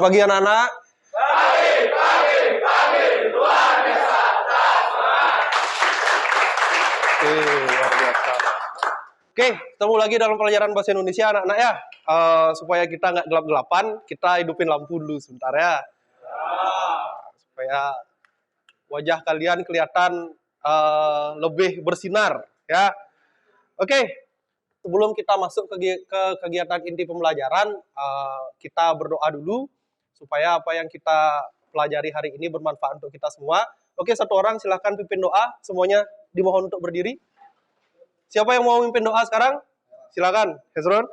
Selamat pagi anak-anak. Pagi, luar biasa, semangat. Oke, luar biasa. Oke, ketemu lagi dalam pelajaran bahasa Indonesia anak-anak ya. Supaya kita nggak gelap-gelapan, kita hidupin lampu dulu sebentar ya. Supaya wajah kalian kelihatan lebih bersinar ya. Oke, sebelum kita masuk ke kegiatan inti pembelajaran, kita berdoa dulu supaya apa yang kita pelajari hari ini bermanfaat untuk kita semua. Oke, satu orang silahkan pimpin doa. Semuanya dimohon untuk berdiri. Siapa yang mau pimpin doa sekarang? Silakan, Hezron.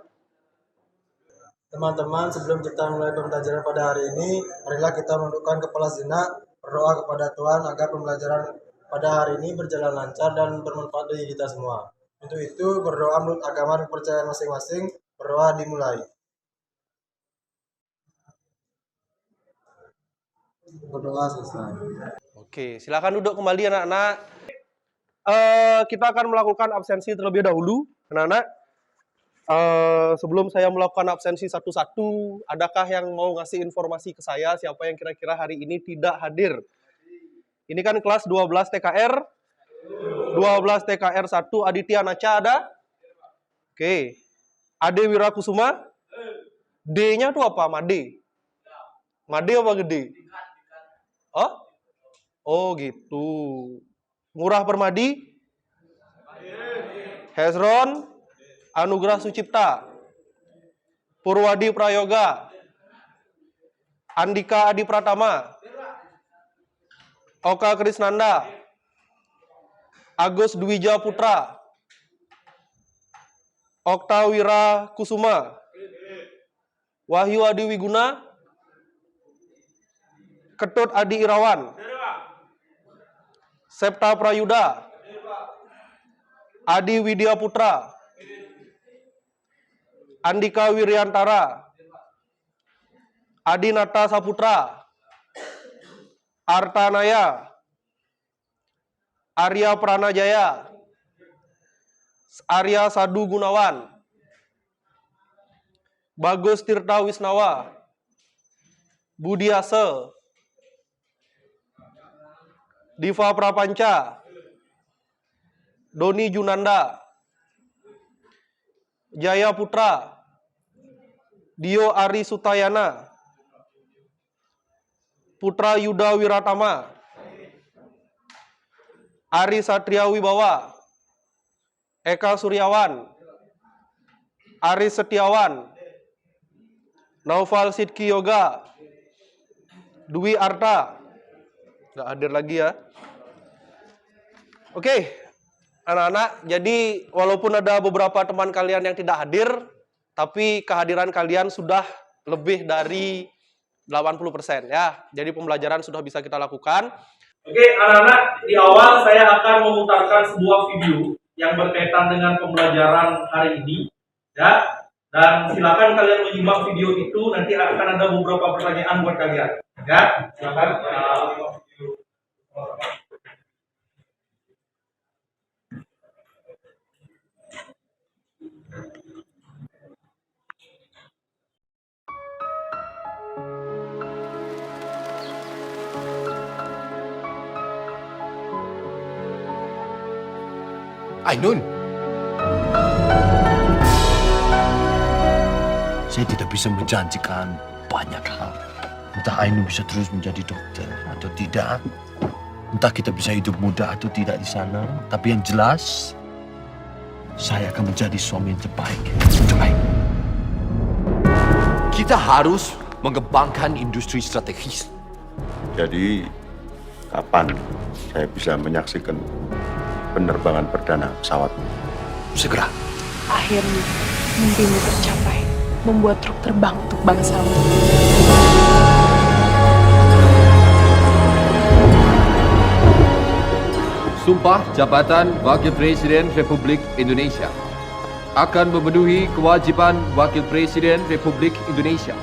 Teman-teman, sebelum kita mulai pembelajaran pada hari ini, marilah kita menundukkan kepala sejenak, berdoa kepada Tuhan agar pembelajaran pada hari ini berjalan lancar dan bermanfaat bagi kita semua. Untuk itu, berdoa menurut agama dan kepercayaan masing-masing, berdoa dimulai. Berdoa selesai. Oke, silakan duduk kembali anak-anak. Kita akan melakukan absensi terlebih dahulu, anak-anak. Sebelum saya melakukan absensi satu-satu, adakah yang mau ngasih informasi ke saya siapa yang kira-kira hari ini tidak hadir? Ini kan kelas 12 TKR. 12 TKR 1 Aditya Naca ada? Oke. Ade Wirakusuma? D-nya tuh apa? Made? Made apa gede? Oh? Oh gitu. Ngurah Permadi? Hezron? Anugerah Sucipta? Purwadi Prayoga? Andika Adi Pratama? Oka Krisnanda? Agus Dwija Putra? Okta Wira Kusuma? Wahyu Adi Wiguna? Ketut Adi Irawan? Septa Prayuda? Adi Widya Putra? Andika Wiryantara? Adi Nata Saputra? Artanaya? Arya Pranajaya? Arya Sadu Gunawan? Bagus Tirta Wisnawa? Budiase? Diva Prapanca? Doni Junanda? Jaya Putra? Dio Ari Sutayana? Putra Yuda Wiratama? Ari Satria Wibawa? Eka Suryawan? Aris Setiawan? Naufal Sidki Yoga? Dwi Arta? Nggak hadir lagi ya. Oke, anak-anak, jadi walaupun ada beberapa teman kalian yang tidak hadir, tapi kehadiran kalian sudah lebih dari 80% ya. Jadi pembelajaran sudah bisa kita lakukan. Oke, anak-anak, di awal saya akan memutarkan sebuah video yang berkaitan dengan pembelajaran hari ini, ya. Dan silakan kalian menyimak video itu, nanti akan ada beberapa pertanyaan buat kalian, ya. Silakan. Ainun, saya tidak bisa menjanjikan banyak hal. Entah Ainun bisa terus menjadi dokter atau tidak. Entah kita bisa hidup muda atau tidak di sana. Tapi yang jelas, saya akan menjadi suami yang terbaik untuk Ainun. Kita harus mengembangkan industri strategis. Jadi, kapan saya bisa menyaksikan penerbangan perdana pesawat? Segera. Akhirnya, mimpimu tercapai. Membuat truk terbang untuk bangsawan. Sumpah Jabatan Wakil Presiden Republik Indonesia akan memenuhi kewajiban Wakil Presiden Republik Indonesia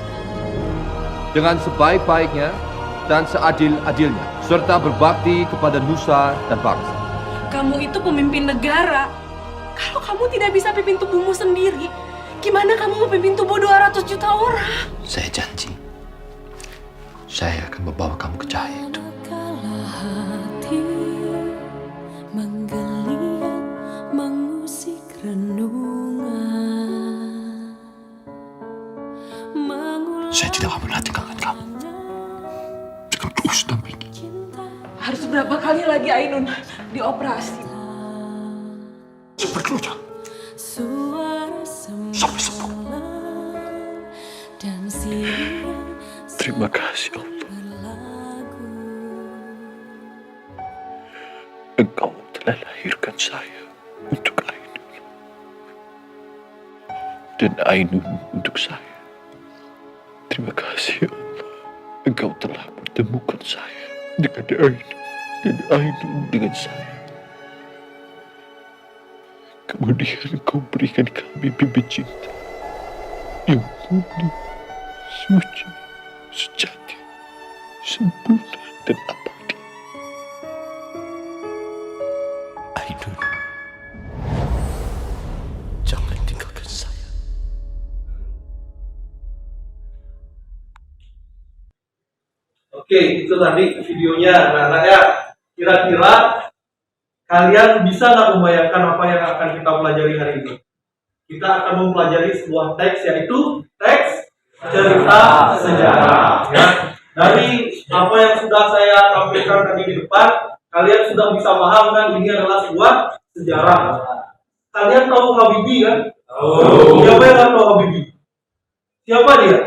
dengan sebaik-baiknya dan seadil-adilnya, serta berbakti kepada nusa dan bangsa. Kamu itu pemimpin negara. Kalau kamu tidak bisa pimpin tubuhmu sendiri, gimana kamu mau pimpin tubuh 200 juta orang? Saya janji, saya akan membawa kamu ke cahaya itu. Manakala hati menggeliat mengusik renungan, Saya tidak akan pernah tinggalkan kamu. Jangan terus dampingi. Harus berapa kali lagi Ainun dioperasi? Seperti sampai sembuh. dan siang Terima kasih Allah. berlagu. Engkau telah lahirkan saya untuk Ainun. Dan Ainun untuk saya. Terima kasih ya Allah. Engkau telah pertemukan saya dengan Ainun. Dan Ainun dengan saya. Kemudian engkau berikan kami bibit cinta yang murni, suci, sejati, sempurna, dan abadi. Ainun, jangan tinggalkan saya. Oke, itu tadi videonya. Nah, ya, kira-kira kalian bisa nggak membayangkan apa yang akan kita pelajari hari ini? Kita akan mempelajari sebuah teks, yaitu teks cerita sejarah. Ya. Dari apa yang sudah saya tampilkan tadi di depan, kalian sudah bisa paham kan ini adalah sebuah sejarah. Kalian tahu Habibie kan? Siapa yang nggak tahu Habibie? Siapa dia?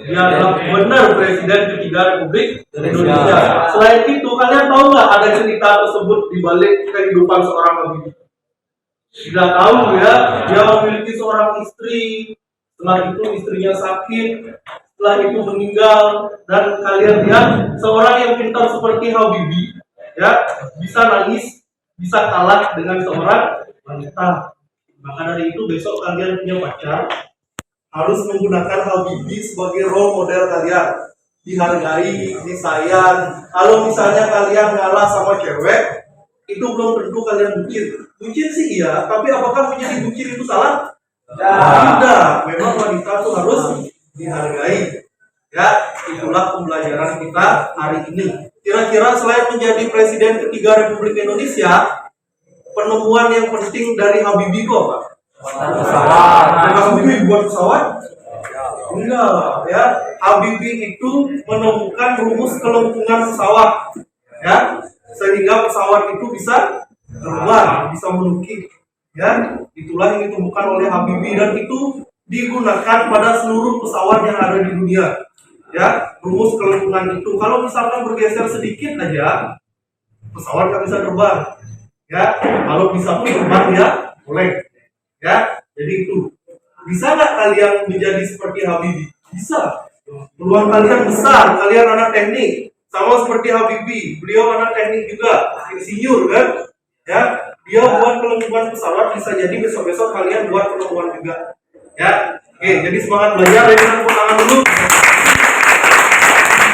Dia adalah benar Presiden ketiga Republik Indonesia. Selain itu, kalian tahu nggak ada cerita tersebut di balik kehidupan seorang Habibie? Tidak tahu ya. Dia memiliki seorang istri. Setelah itu istrinya sakit. Setelah itu meninggal. Dan kalian lihat seorang yang pintar seperti Habibie, ya, bisa nangis, bisa kalah dengan seorang wanita. Maka dari itu besok kalian punya pacar, harus menggunakan Habibie sebagai role model kalian. Dihargai, disayang. Kalau misalnya kalian ngalah sama cewek, itu belum tentu kalian bucin. Bucin sih iya, tapi apakah menjadi bucin itu salah? Tidak. Memang wanita itu harus dihargai. Ya, itulah pembelajaran kita hari ini. Kira-kira selain menjadi Presiden ketiga Republik Indonesia, penemuan yang penting dari Habibie itu apa? Habibie buat pesawat? Enggak, ya. Habibie itu menemukan rumus kelengkungan pesawat, ya, sehingga pesawat itu bisa terbang, bisa menukik, ya. Itulah yang ditemukan oleh Habibie dan itu digunakan pada seluruh pesawat yang ada di dunia, ya. Rumus kelengkungan itu kalau misalkan bergeser sedikit aja, pesawat nggak bisa terbang, ya. Kalau bisa pun terbang ya boleh. Ya, jadi itu. Bisa nggak kalian menjadi seperti Habibie? Bisa. Peluang kalian besar. Kalian anak teknik, sama seperti Habibie. Beliau anak teknik juga, insinyur kan? Ya, dia buat kelengkungan pesawat. Bisa jadi besok-besok kalian buat kelengkungan juga. Ya, oke. Jadi semangat belajar. Tepuk tangan dulu.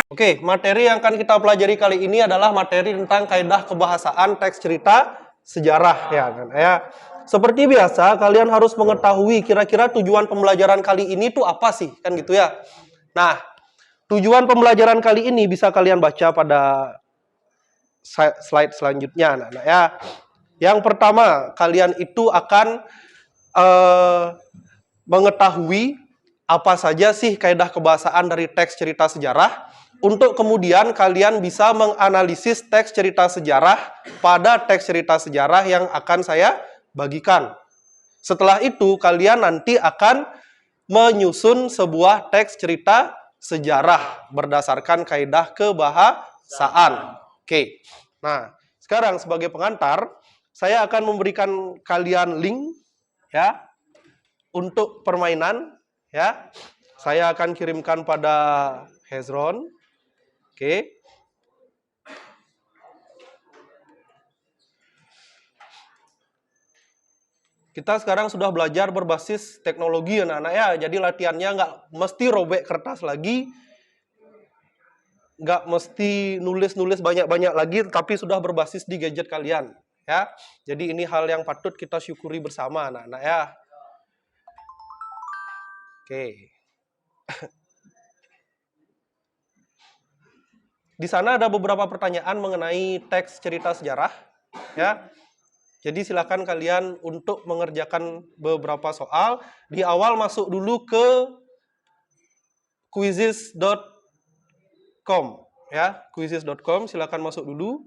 Oke, materi yang akan kita pelajari kali ini adalah materi tentang kaidah kebahasaan teks cerita sejarah, ya kan? Ya. Seperti biasa, kalian harus mengetahui kira-kira tujuan pembelajaran kali ini tuh apa sih, kan gitu ya. Nah, tujuan pembelajaran kali ini bisa kalian baca pada slide selanjutnya, anak-anak ya. Yang pertama, kalian itu akan mengetahui apa saja sih kaidah kebahasaan dari teks cerita sejarah, untuk kemudian kalian bisa menganalisis teks cerita sejarah pada teks cerita sejarah yang akan saya bagikan. Setelah itu kalian nanti akan menyusun sebuah teks cerita sejarah berdasarkan kaidah kebahasaan. Oke. Nah, sekarang sebagai pengantar, saya akan memberikan kalian link ya untuk permainan ya. Saya akan kirimkan pada Hezron. Oke. Kita sekarang sudah belajar berbasis teknologi anak-anak ya. Jadi latihannya nggak mesti robek kertas lagi. Nggak mesti nulis-nulis banyak-banyak lagi. Tapi sudah berbasis di gadget kalian. Ya. Jadi ini hal yang patut kita syukuri bersama anak-anak ya. Oke. Di sana ada beberapa pertanyaan mengenai teks cerita sejarah, ya. Jadi silakan kalian untuk mengerjakan beberapa soal. Di awal masuk dulu ke quizzes.com, ya, quizzes.com, silakan masuk dulu.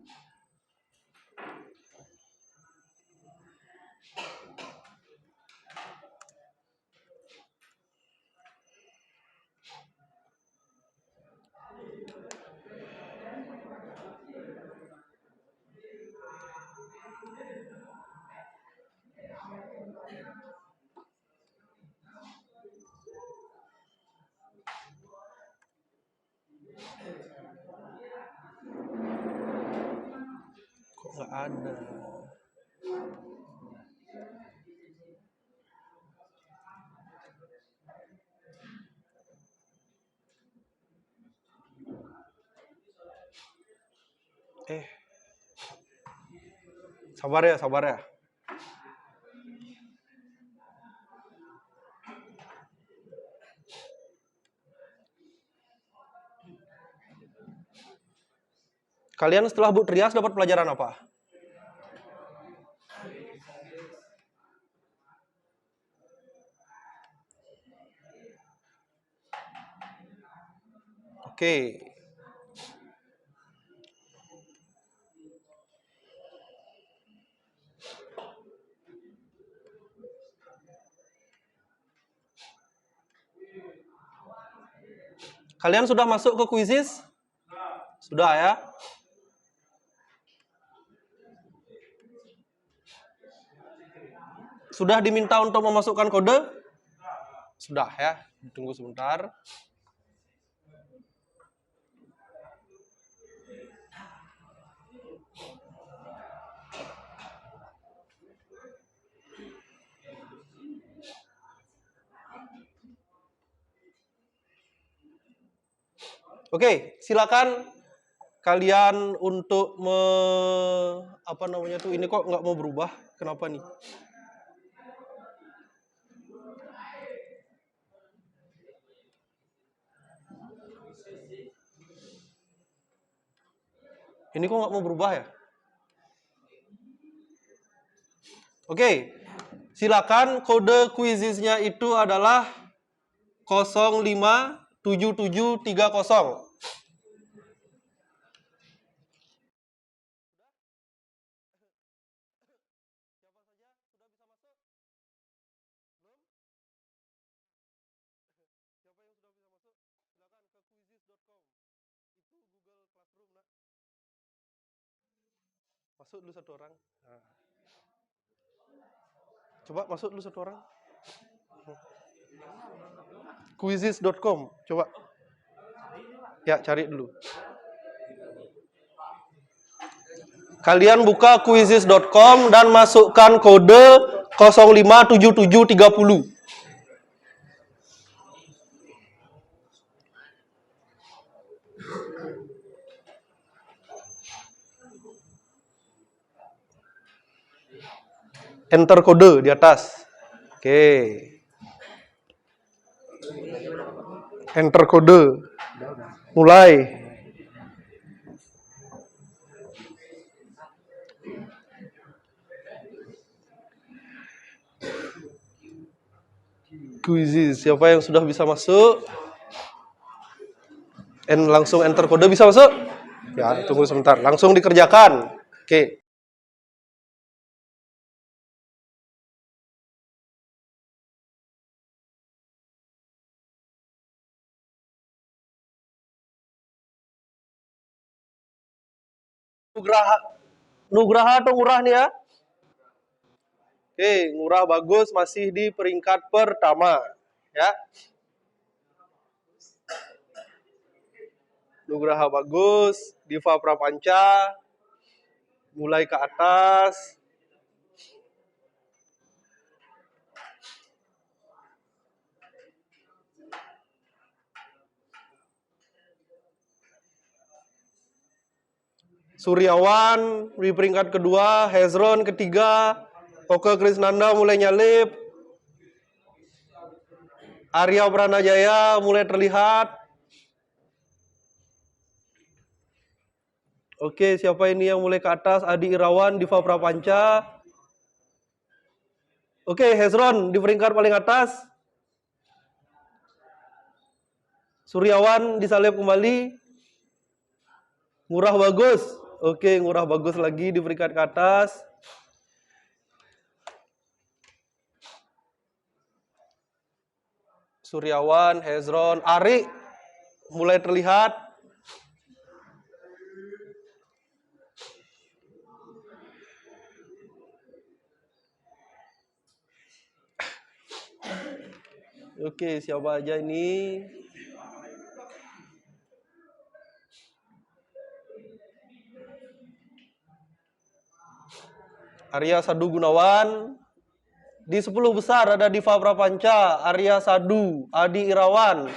Kok nggak ada? Sabar ya, sabar ya. Kalian setelah Bu Trias dapat pelajaran apa? Oke. Kalian sudah masuk ke quizzes? Sudah ya? Sudah diminta untuk memasukkan kode? Sudah ya. Tunggu sebentar. Oke, silakan kalian untuk apa namanya tuh, ini kok nggak mau berubah? Kenapa nih? Ini kok nggak mau berubah ya? Oke, silakan kode quizisnya itu adalah 057730. Masuk dulu satu orang. Nah. Coba masuk dulu satu orang. Quizzes.com, coba. Ya, cari dulu. Kalian buka quizzes.com dan masukkan kode 057730. Enter kode di atas. Oke. Enter kode. Mulai. Quizzes. Siapa yang sudah bisa masuk? Langsung enter kode, bisa masuk? Ya, tunggu sebentar. Langsung dikerjakan. Oke. Nugraha atau Ngurah nih ya? Oke, Ngurah bagus, masih di peringkat pertama, ya. Nugraha bagus, Diva Prapanca mulai ke atas. Suryawan di peringkat kedua, Hezron ketiga, Oke Krisnanda mulai nyalip, Arya Pranajaya mulai terlihat, Oke, siapa ini yang mulai ke atas? Adi Irawan, Diva Prapanca. Oke, Hezron di peringkat paling atas. Suryawan disalib kembali. Ngurah Bagus. Oke, Ngurah Bagus lagi di peringkat ke atas. Suryawan, Hezron, Ari mulai terlihat. Oke, siapa aja ini? Arya Sadu Gunawan. Di 10 besar ada Diva Prapanca, Arya Sadu, Adi Irawan,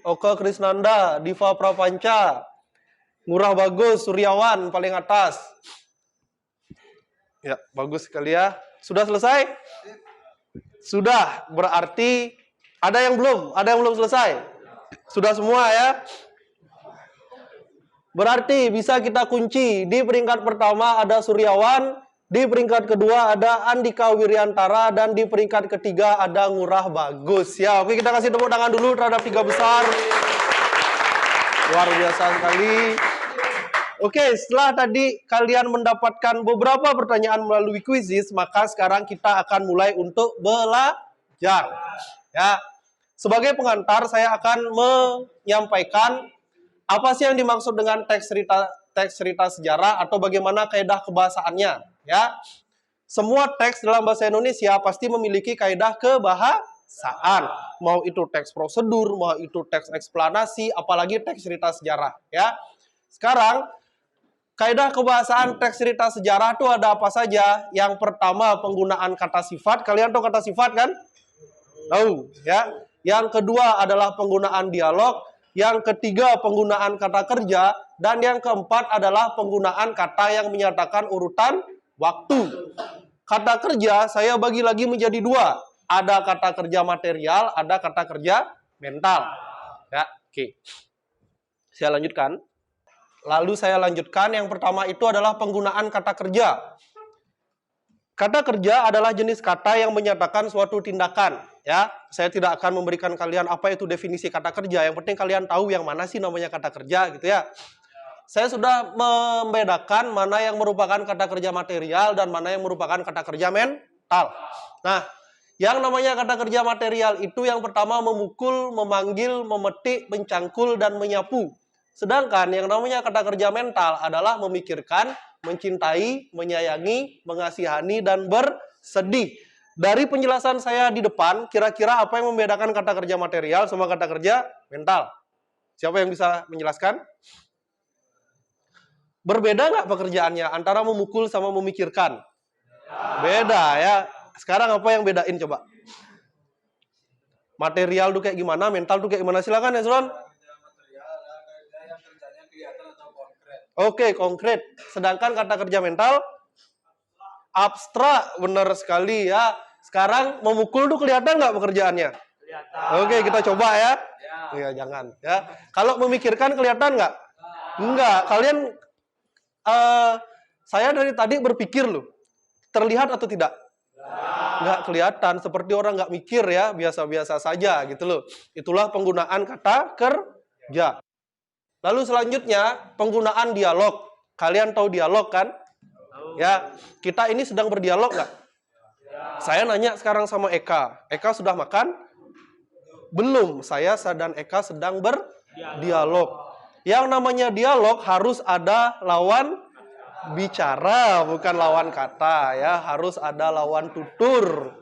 Oka Krisnanda, Diva Prapanca, Ngurah Bagus, Suryawan paling atas. Ya, bagus sekali ya. Sudah selesai? Sudah, berarti ada yang belum? Ada yang belum selesai? Sudah semua ya? Berarti bisa kita kunci. Di peringkat pertama ada Suryawan, di peringkat kedua ada Andika Wiryantara, dan di peringkat ketiga ada Ngurah Bagus. Ya, oke, kita kasih tepuk tangan dulu terhadap 3 besar. Luar biasa sekali. Oke, setelah tadi kalian mendapatkan beberapa pertanyaan melalui kuisis, maka sekarang kita akan mulai untuk belajar. Ya, sebagai pengantar saya akan menyampaikan apa sih yang dimaksud dengan teks cerita sejarah atau bagaimana kaidah kebahasaannya. Ya, semua teks dalam bahasa Indonesia pasti memiliki kaidah kebahasaan. Mau itu teks prosedur, mau itu teks eksplanasi, apalagi teks cerita sejarah. Ya, sekarang kaidah kebahasaan teks cerita sejarah itu ada apa saja? Yang pertama penggunaan kata sifat. Kalian tahu kata sifat kan? Tahu, ya. Yang kedua adalah penggunaan dialog. Yang ketiga penggunaan kata kerja. Dan yang keempat adalah penggunaan kata yang menyatakan urutan waktu. Kata kerja saya bagi lagi menjadi 2. Ada kata kerja material, ada kata kerja mental. Ya, oke. Saya lanjutkan. Lalu saya lanjutkan, yang pertama itu adalah penggunaan kata kerja. Kata kerja adalah jenis kata yang menyatakan suatu tindakan. Ya, saya tidak akan memberikan kalian apa itu definisi kata kerja. Yang penting kalian tahu yang mana sih namanya kata kerja, gitu ya. Saya sudah membedakan mana yang merupakan kata kerja material dan mana yang merupakan kata kerja mental. Nah, yang namanya kata kerja material itu yang pertama memukul, memanggil, memetik, mencangkul, dan menyapu. Sedangkan yang namanya kata kerja mental adalah memikirkan, mencintai, menyayangi, mengasihani, dan bersedih. Dari penjelasan saya di depan, kira-kira apa yang membedakan kata kerja material sama kata kerja mental? Siapa yang bisa menjelaskan? Berbeda nggak pekerjaannya antara memukul sama memikirkan? Beda ya. Sekarang apa yang bedain coba? Material tuh kayak gimana, mental tuh kayak gimana? Silakan ya, Suron. Oke, konkret. Sedangkan kata kerja mental abstrak, benar sekali ya. Sekarang memukul tuh kelihatan nggak pekerjaannya? Kelihatan. Oke, kita coba ya. Iya, jangan ya. Kalau memikirkan kelihatan nggak? Enggak. Kalian, saya dari tadi berpikir loh. Terlihat atau tidak? Nggak kelihatan. Seperti orang nggak mikir ya, biasa-biasa saja gitu loh. Itulah penggunaan kata kerja. Lalu selanjutnya, penggunaan dialog. Kalian tahu dialog kan? Ya, kita ini sedang berdialog nggak? Saya nanya sekarang sama Eka. Eka sudah makan? Belum. Saya dan Eka sedang berdialog. Yang namanya dialog harus ada lawan bicara, bukan lawan kata. Ya, harus ada lawan tutur.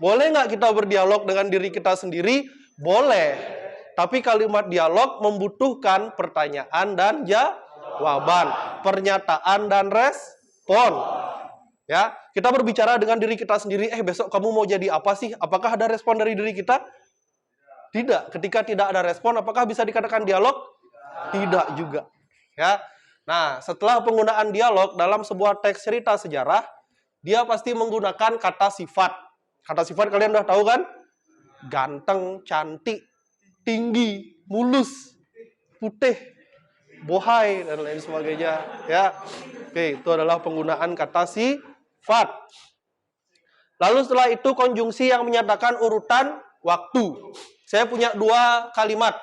Boleh nggak kita berdialog dengan diri kita sendiri? Boleh. Tapi kalimat dialog membutuhkan pertanyaan dan jawaban, pernyataan dan respon. Ya, kita berbicara dengan diri kita sendiri, besok kamu mau jadi apa sih? Apakah ada respon dari diri kita? Tidak. Ketika tidak ada respon, apakah bisa dikatakan dialog? Tidak juga. Ya. Nah, setelah penggunaan dialog dalam sebuah teks cerita sejarah, dia pasti menggunakan kata sifat. Kata sifat kalian udah tahu kan? Ganteng, cantik, tinggi, mulus, putih, bohai dan lain sebagainya, ya. Oke, itu adalah penggunaan kata sifat. Lalu setelah itu konjungsi yang menyatakan urutan waktu. Saya punya 2 kalimat.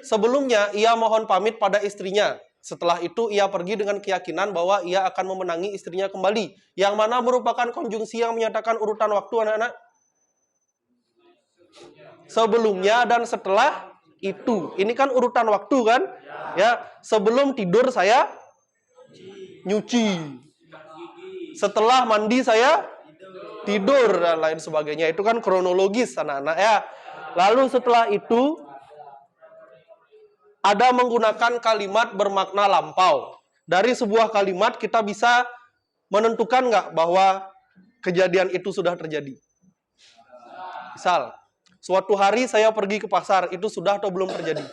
Sebelumnya ia mohon pamit pada istrinya. Setelah itu ia pergi dengan keyakinan bahwa ia akan memenangi istrinya kembali. Yang mana merupakan konjungsi yang menyatakan urutan waktu, anak-anak? Sebelumnya dan setelah itu. Ini kan urutan waktu kan? Ya, sebelum tidur saya nyuci. Setelah mandi saya tidur dan lain sebagainya. Itu kan kronologis, anak-anak, ya. Lalu setelah itu ada menggunakan kalimat bermakna lampau. Dari sebuah kalimat kita bisa menentukan nggak bahwa kejadian itu sudah terjadi. Misal, suatu hari saya pergi ke pasar, itu sudah atau belum terjadi?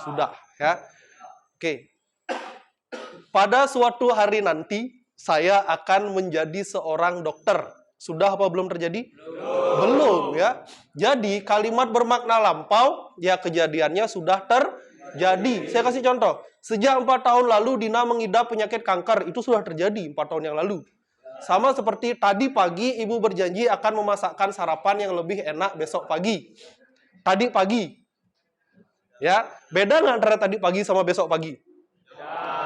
Sudah, ya. Oke. Pada suatu hari nanti saya akan menjadi seorang dokter. Sudah apa belum terjadi? Belum, ya. Jadi kalimat bermakna lampau, ya kejadiannya sudah terjadi. Saya kasih contoh. Sejak 4 tahun lalu Dina mengidap penyakit kanker. Itu sudah terjadi 4 tahun yang lalu. Sama seperti tadi pagi ibu berjanji akan memasakkan sarapan yang lebih enak besok pagi. Tadi pagi. Ya, beda nggak antara tadi pagi sama besok pagi?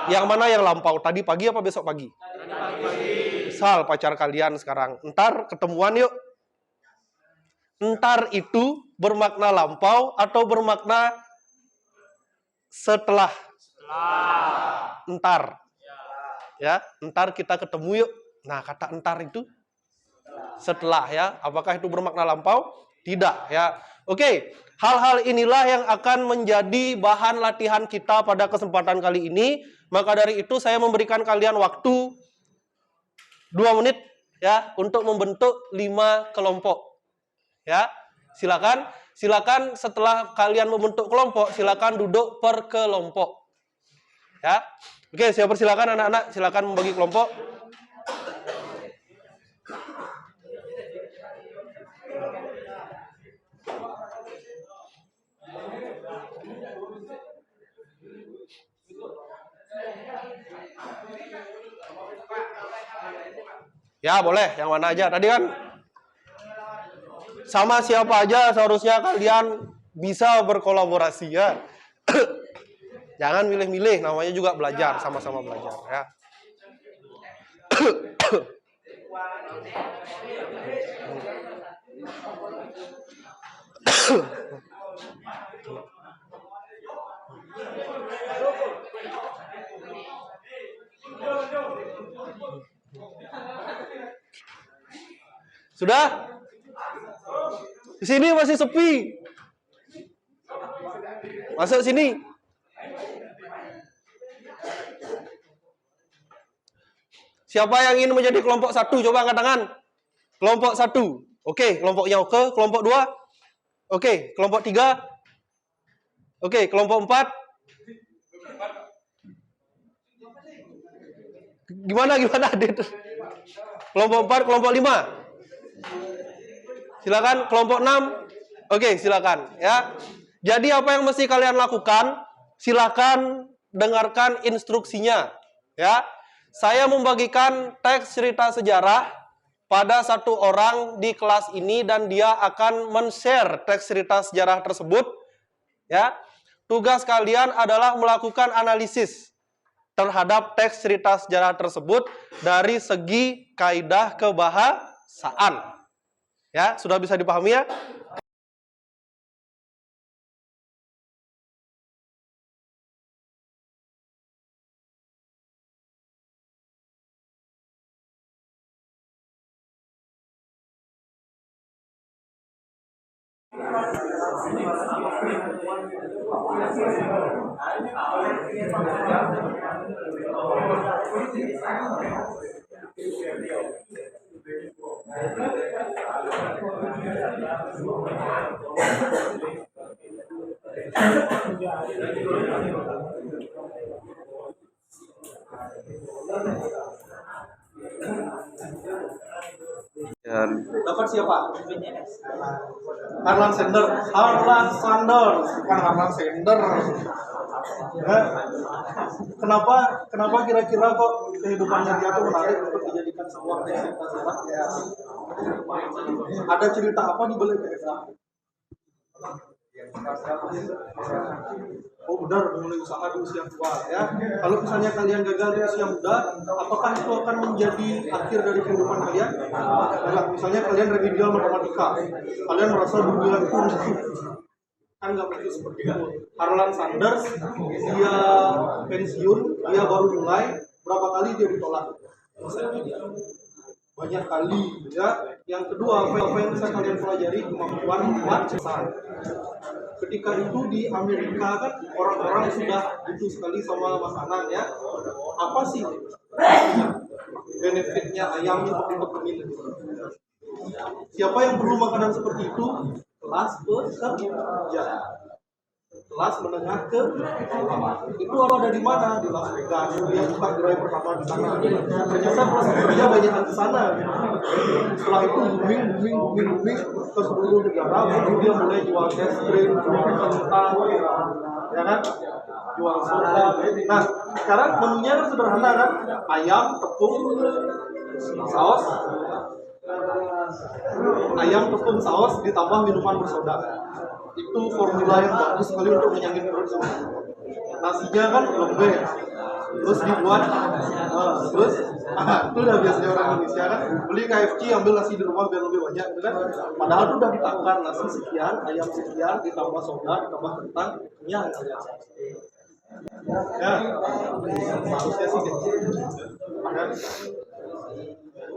Yang mana yang lampau? Tadi pagi apa besok pagi? Misal pacar kalian sekarang, entar ketemuan yuk. Entar itu bermakna lampau atau bermakna setelah? Entar. Ya, entar kita ketemu yuk. Nah, kata entar itu setelah, ya. Apakah itu bermakna lampau? Tidak, ya. Oke, hal-hal inilah yang akan menjadi bahan latihan kita pada kesempatan kali ini. Maka dari itu saya memberikan kalian waktu 2 menit, ya, untuk membentuk 5 kelompok. Ya, silakan setelah kalian membentuk kelompok, silakan duduk per kelompok. Ya. Oke, saya persilakan anak-anak, silakan membagi kelompok. Ya, boleh. Yang mana aja. Tadi kan sama siapa aja seharusnya kalian bisa berkolaborasi, ya. Jangan milih-milih, namanya juga belajar, sama-sama belajar, ya. Sudah? Di sini masih sepi. Masuk sini. Siapa yang ingin menjadi kelompok 1? Coba angkat tangan. Kelompok 1. Oke, kelompoknya oke. Kelompok 2. Oke, kelompok 3. Oke, kelompok 4. Gimana Adit? Kelompok 4, kelompok 5. Silakan kelompok 6. Oke, silakan, ya. Jadi apa yang mesti kalian lakukan? Silakan dengarkan instruksinya, ya. Saya membagikan teks cerita sejarah pada 1 orang di kelas ini dan dia akan men-share teks cerita sejarah tersebut, ya. Tugas kalian adalah melakukan analisis terhadap teks cerita sejarah tersebut dari segi kaidah kebahasaan. Ya, sudah bisa dipahami, ya? Dapat siapa? Harlan Sanders. Bukan Harlan Sanders. Nah, kenapa kira-kira kok kehidupannya dia tuh menarik untuk dijadikan sebuah cerita sejarah? Ada cerita apa di balik KFC? Oh benar, memulai usaha di usia tua ya. Kalau misalnya kalian gagal di usia muda, apakah itu akan menjadi akhir dari kehidupan kalian? Enggak, misalnya kalian remedial matematika, kalian merasa dunia itu rusuh. Kan nggak begitu seperti itu. Harlan Sanders, dia pensiun, dia baru mulai, berapa kali dia ditolak? Banyak kali ya. Yang kedua, apa yang bisa kalian pelajari, kemampuan membuat besar. Ketika itu di Amerika kan orang-orang sudah butuh sekali sama makanan ya. Apa sih benefitnya ayam untuk pemilik? Siapa yang perlu makanan seperti itu? Kelas pekerja, kelas menengah ke bawah. Itu ada di mana? Di Las Vegas. Dia buka gerai pertama di sana. Ternyata kelas pekerja banyak di sana. Setelah itu booming ke seluruh negara. Baru dia mulai jual es krim, jual kentang, ya kan? Jual soda. Nah, sekarang menunya kan sederhana kan? Ayam, tepung, saus. Ayam, tepung, saus ditambah minuman bersoda. Itu formula yang bagus sekali untuk menyangin perut semua. Nasinya kan lembek, terus dibuat, terus itu udah biasanya orang Indonesia kan beli KFC ambil nasi di rumah biar lebih banyak, gitu kan? Padahal itu udah ditakar nasi sekian, ayam sekian, ditambah soda, ditambah kentang, kenyang. Ya, harusnya sih gitu.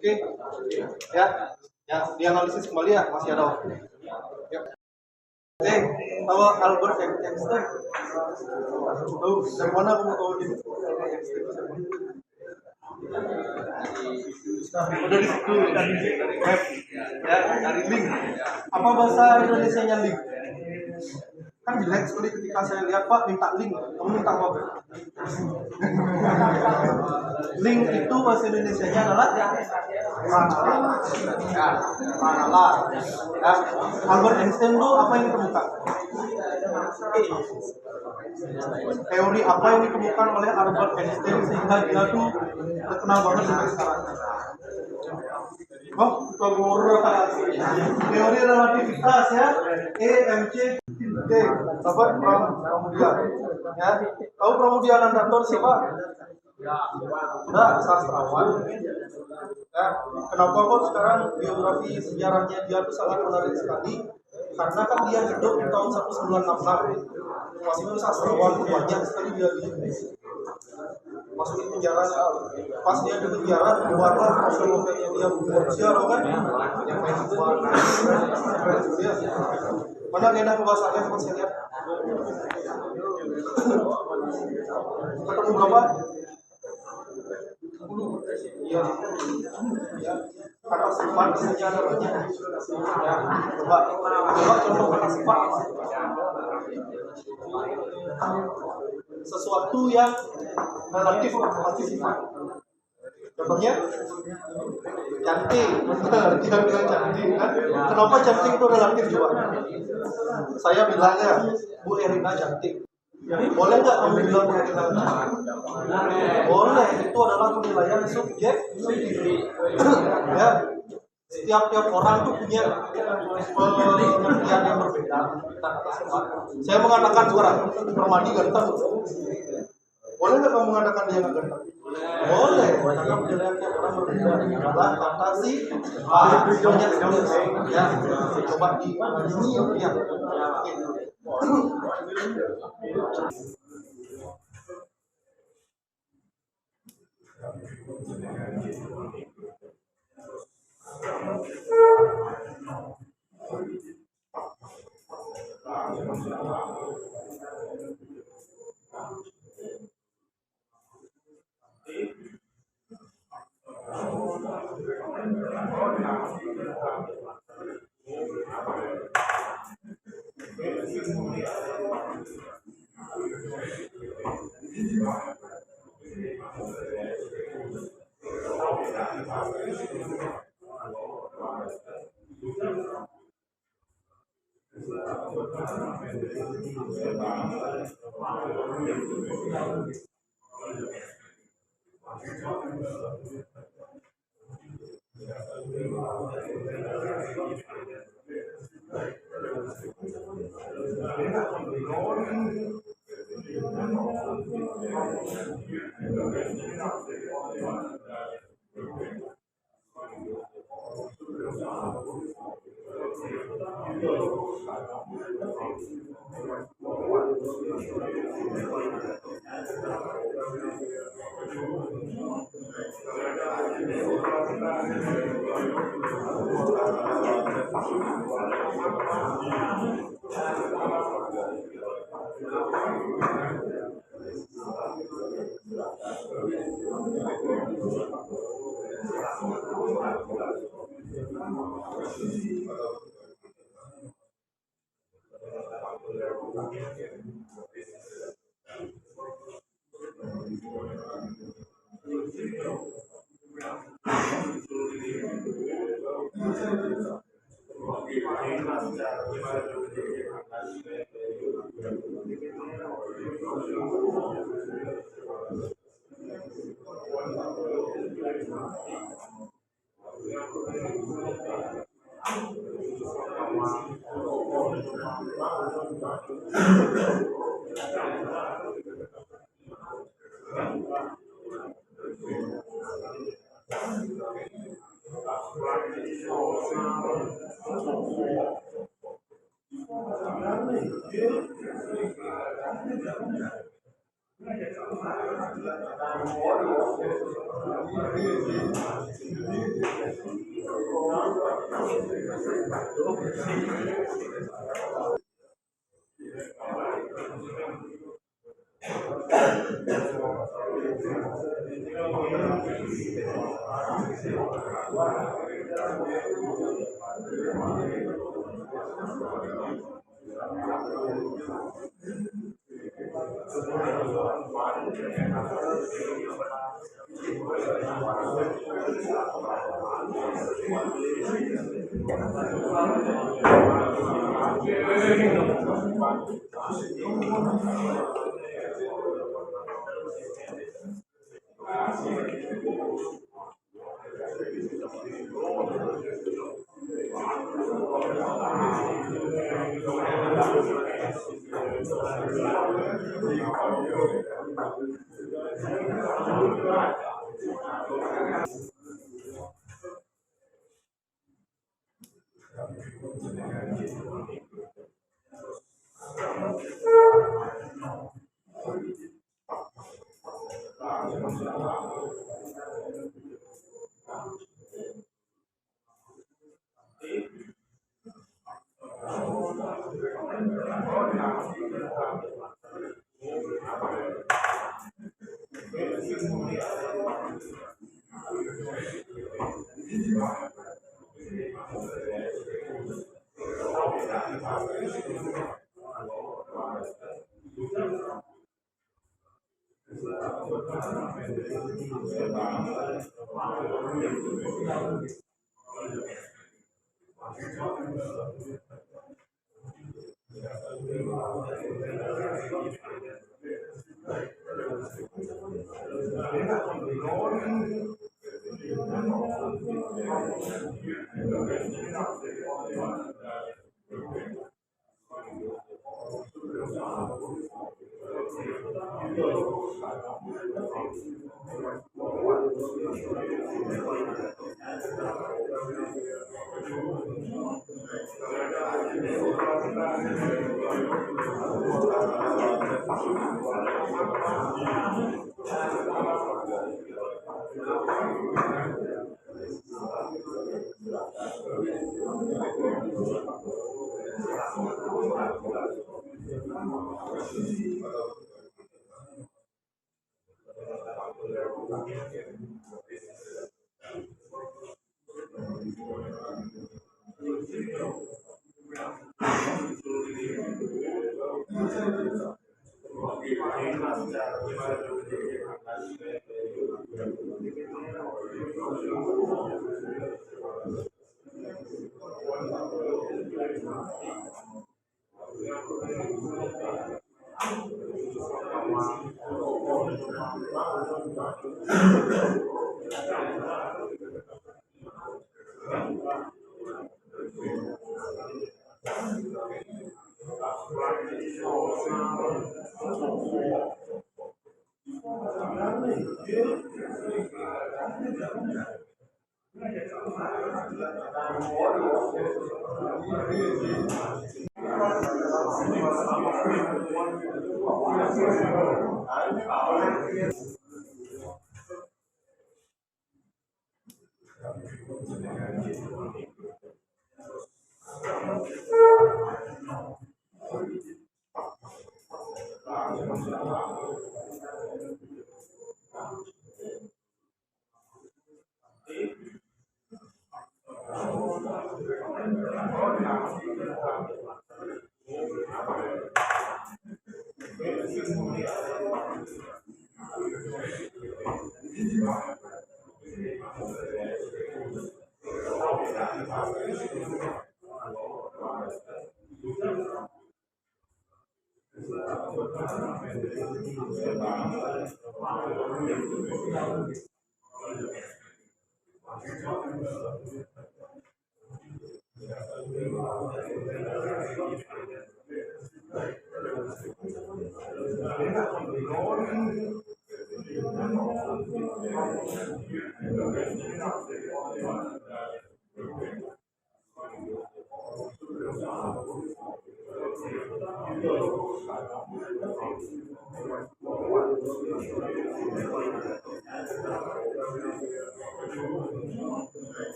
Oke, ya, dianalisis kembali ya, masih ada waktu. Yuk. Tahu Albert Einstein? Tahu dari mana kamu tahu dia? Dari situ, dari web, ya, dari link. Apa bahasa Indonesianya link? Kan jelek sekali ketika saya lihat Pak minta link, kamu minta apa? Link itu bahasa Indonesianya adalah ranalar. Ya, Albert Einstein itu apa yang ditemukan? Teori apa yang ditemukan oleh Albert Einstein sehingga dia tuh terkenal banget sampai sekarang? Oh, teori relativitas ya, EMC. Oke, sahabat Pramudia. Ya, tahu Pramudia Anandator siapa? Udah sastrawan. Ya, kenapa kok sekarang biografi sejarahnya dia tuh sangat menarik sekali? Karena kan dia hidup di tahun 1966. Masih itu sastrawan banyak sekali dia di masuk di penjara. Pas dia di penjara keluarlah novel-novelnya dia buku siapa kan? Yang main buat dia. Mana kena pembahasannya teman saya lihat? Ketemu berapa? 10. Iya. Ya. Kata sifat isinya ada banyak. Ya. Coba contoh kata sifat. Sesuatu yang relatif pasti sifat. Contohnya cantik, benar dia bilang cantik kan? Kenapa cantik itu relatif coba? Saya bilangnya Bu Erina cantik. Boleh nggak kamu bilang Bu Erina cantik? Boleh, itu adalah penilaian subjektif. Ya, setiap orang tuh punya pengertian yang berbeda. Saya mengatakan sekarang Permadi ganteng. Boleh nggak kamu mengatakan dia nggak ganteng? Boleh, karena penilaian tiap orang berbeda. Adalah kata si banyak sekali. Ya, coba di sini ya.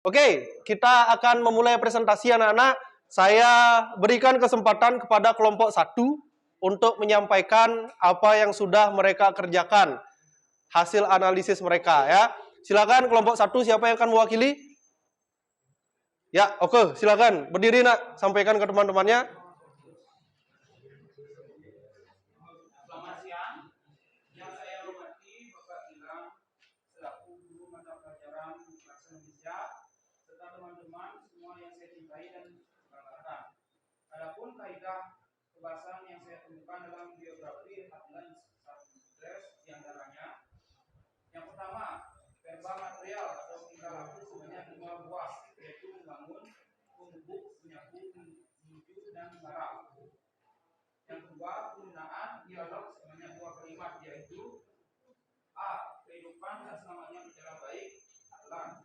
Oke, kita akan memulai presentasi anak-anak. Saya berikan kesempatan kepada kelompok 1 untuk menyampaikan apa yang sudah mereka kerjakan, hasil analisis mereka ya. Silakan kelompok 1, siapa yang akan mewakili? Ya, oke, silakan. Berdiri nak, sampaikan ke teman-temannya. Selamat siang, yang saya hormati Bapak Gilang selaku guru mata pelajaran bahasa Indonesia serta teman-teman semua yang saya cintai dan banggakan. Adapun kaidah kebahasan yang saya temukan dalam biografi Hadlan Sabres diantaranya yang pertama, verba material atau tingkah laku sebanyak 5 buah, yaitu membangun, membubuk, menyapu, menuju, dan membarang. Yang kedua, penggunaan dialog sebanyak 2 kalimat, yaitu A. Kehidupan dan selamanya berjalan baik adalah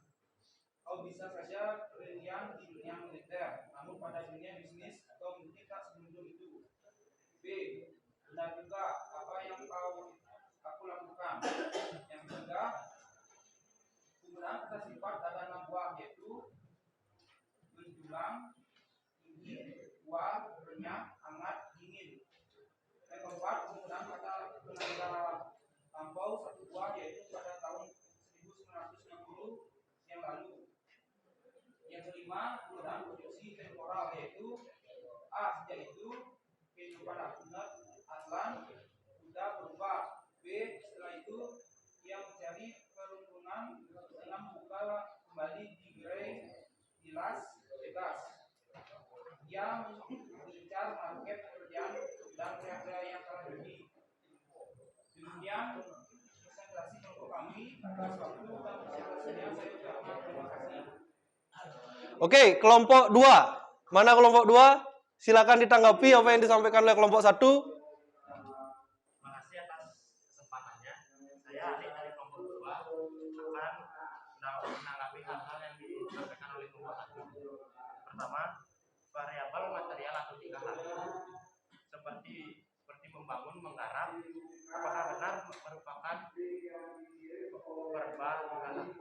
atau bisa saja brilian di dunia militer, namun pada dunia bisnis atau mungkin tak semudah itu. B. Benar juga apa yang aku lakukan. Yang ketiga, penggunaan kata sifat ada 6 buah, yaitu menjulang, tinggi, kuat, renyah, hangat, dingin. Yang keempat, penggunaan kata penanda lampau 1 buah, yaitu pada tahun 1960 yang lalu. Yang kelima, penggunaan konstruksi temporal, yaitu A. Sejak itu kehidupan Aslan sudah berubah. B. Setelah itu ia mencari peruntungan Oke, kelompok 2. Mana kelompok 2? Silakan ditanggapi apa yang disampaikan oleh kelompok 1. Terima kasih atas kesempatannya. Saya Ari dari kelompok 2 akan menanggapi hal-hal yang disampaikan oleh kelompok 1. Pertama, variabel material atau 3 hal seperti membangun, menggarap. Apakah benar merupakan verba menggarap?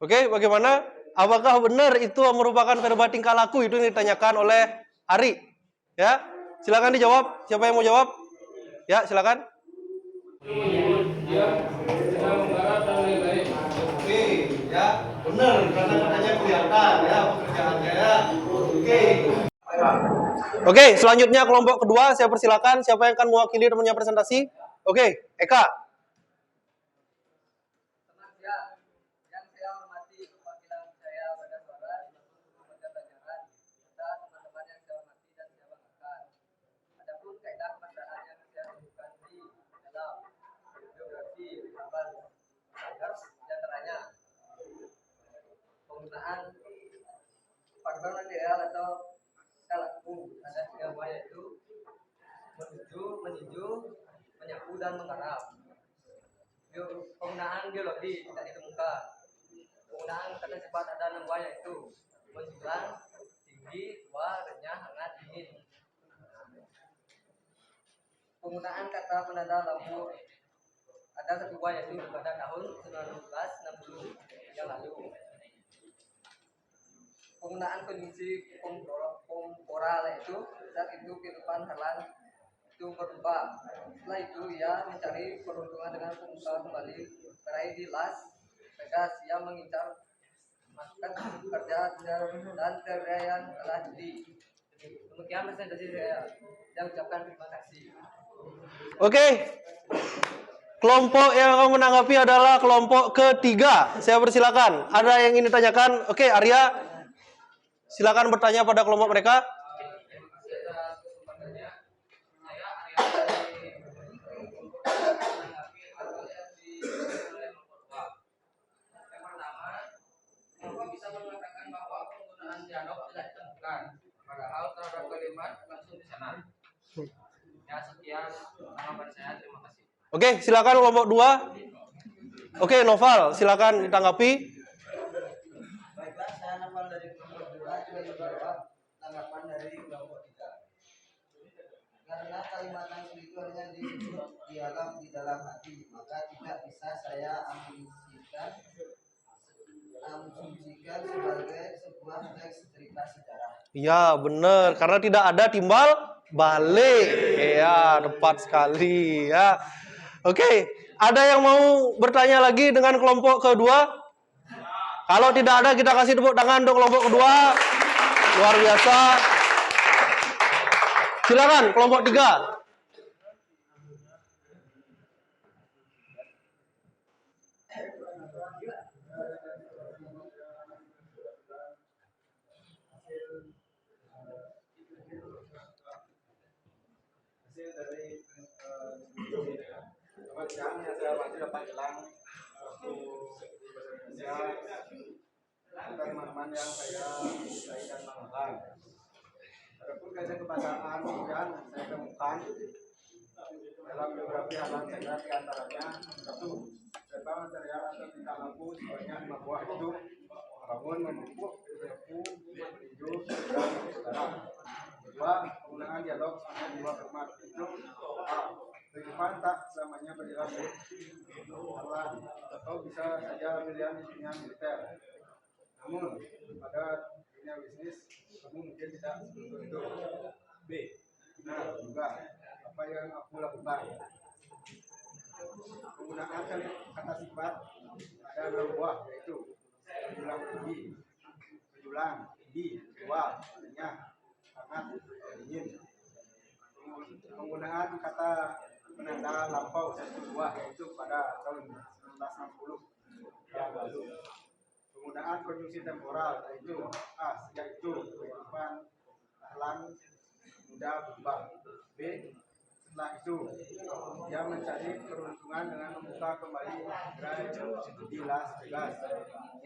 Oke, bagaimana? Apakah benar itu merupakan verba tingkah laku? Itu yang ditanyakan oleh Ari. Ya, silakan dijawab. Siapa yang mau jawab? Ya, silakan. Oke, ya, benar. Karena katanya kelihatan ya pekerjaannya ya. Oke. Oke, selanjutnya kelompok kedua. Saya persilakan. Siapa yang akan mewakili temannya presentasi? Oke, Eka. Penggunaan faktor material atau kalaku ada 3 buah yaitu menuju, menyapu dan menggarap. Penggunaan biologi tidak ditemukan. Penggunaan kata sifat ada 6 buah yaitu menjulang, tinggi, tua, renyah, hangat, dingin. Penggunaan kata penanda lampu ada 1 buah yaitu pada tahun 1960 yang lalu. Penggunaan konjungsi komporal yaitu saat itu kehidupan Harlan itu berubah. Setelah itu ia mencari peruntungan dengan pemuka kembali berai di Las Vegas. Ia mengincar masukan kerja dan yang telah jadi. Demikian presentasi saya ucapkan terima kasih. Oke. Kelompok yang akan menanggapi adalah kelompok ketiga. Saya persilakan. Ada yang ingin ditanyakan? Oke, Arya. Silakan bertanya pada kelompok mereka. Bisa mengatakan bahwa penggunaan dialog tidak ditemukan, padahal terhadap kalimat langsung di sana. Ya, sekian tanggapan saya. Terima kasih. Oke, silakan kelompok 2. Oke, Noval, silakan ditanggapi. Baiklah, saya Noval dari kelompok 2 juga menjawab tanggapan dari kelompok 3. Karena kalimat langsung itu hanya disebut dialog di dalam hati, maka tidak bisa saya asumsikan sebagai sebuah teks cerita sejarah. Ya, benar. Karena tidak ada timbal balik. Ya, tepat sekali. Ya. Oke, ada yang mau bertanya lagi dengan kelompok kedua? Kalau tidak ada, kita kasih tepuk tangan untuk kelompok kedua. Luar biasa. Silakan, kelompok 3. Selamat siang, saya Mati dapat hilang waktu teman-teman yang saya dan mengenal. Adapun kaitan kebahasaan yang saya temukan dalam biografi Harlan saya di antaranya 1. Serba material atau tingkah laku sebanyak 5 buah itu bangun, memupuk, menyapu, menuju, dan bersaudara. 2. Penggunaan dialog sebanyak 2 kalimat itu kehidupan tak selamanya berjalan Harlan atau bisa saja pilihan di dunia militer. Namun pada dunia bisnis kamu mungkin tidak seperti itu. B. Nah, juga apa yang aku lakukan. Penggunaan kata sifat ada 6 buah yaitu menjulang tinggi, tua, renyah, hangat, dingin. Penggunaan kata penanda lampau 1 buah yaitu pada tahun 1960 yang lalu. Penggunaan konjungsi temporal yaitu kehidupan Harlan muda berubah. B. Setelah itu dia mencari peruntungan dengan membuka kembali gerai di Las Vegas.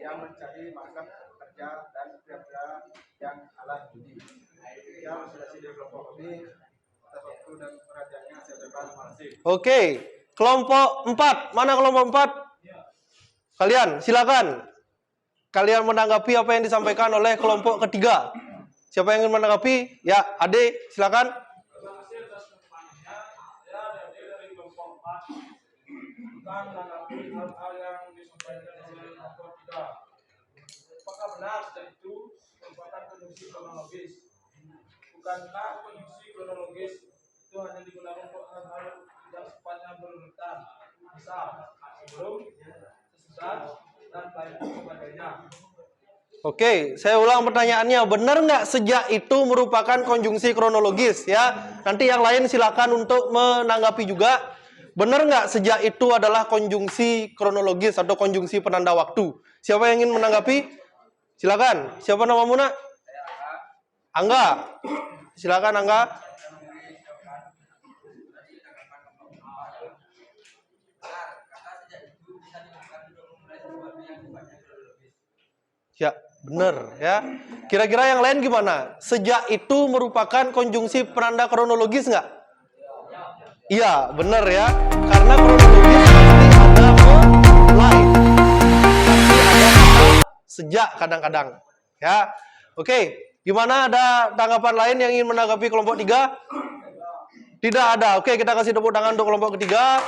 yang mencari makan kerja dan pria-pria yang kalah judi. Nah, itu yang sudah di kelompok ini. Atas waktu dan perhatiannya saya ucapkan terima kasih. Oke, kelompok 4. Mana kelompok 4? Kalian, silakan. Kalian menanggapi apa yang disampaikan oleh kelompok ketiga. Siapa yang ingin menanggapi? Ya, Ade, silakan. Terima kasih atas kesempatannya. Saya dari kelompok 4 akan menanggapi hal-hal yang disampaikan oleh kelompok 3. Apakah benar sejak itu merupakan konjungsi kronologis? Bukankah konjungsi kronologis itu hanya digunakan untuk hal-hal yang sifatnya berurutan, misal sebelum, sesudah, dan lain sebagainya. Oke, saya ulang pertanyaannya. Benar nggak sejak itu merupakan konjungsi kronologis ya? Nanti yang lain silakan untuk menanggapi juga. Benar nggak sejak itu adalah konjungsi kronologis atau konjungsi penanda waktu? Siapa yang ingin menanggapi? Silakan. Siapa namamu, Nak? Angga. Silakan, Angga. Ya, benar ya. Kira-kira yang lain gimana? Sejak itu merupakan konjungsi penanda kronologis nggak? Iya, benar ya. Karena kronologis pasti ada mulai. Pasti ada kata sejak kadang-kadang. Ya. Oke, gimana, ada tanggapan lain yang ingin menanggapi kelompok 3? Tidak ada. Oke, kita kasih tepuk tangan untuk kelompok ketiga.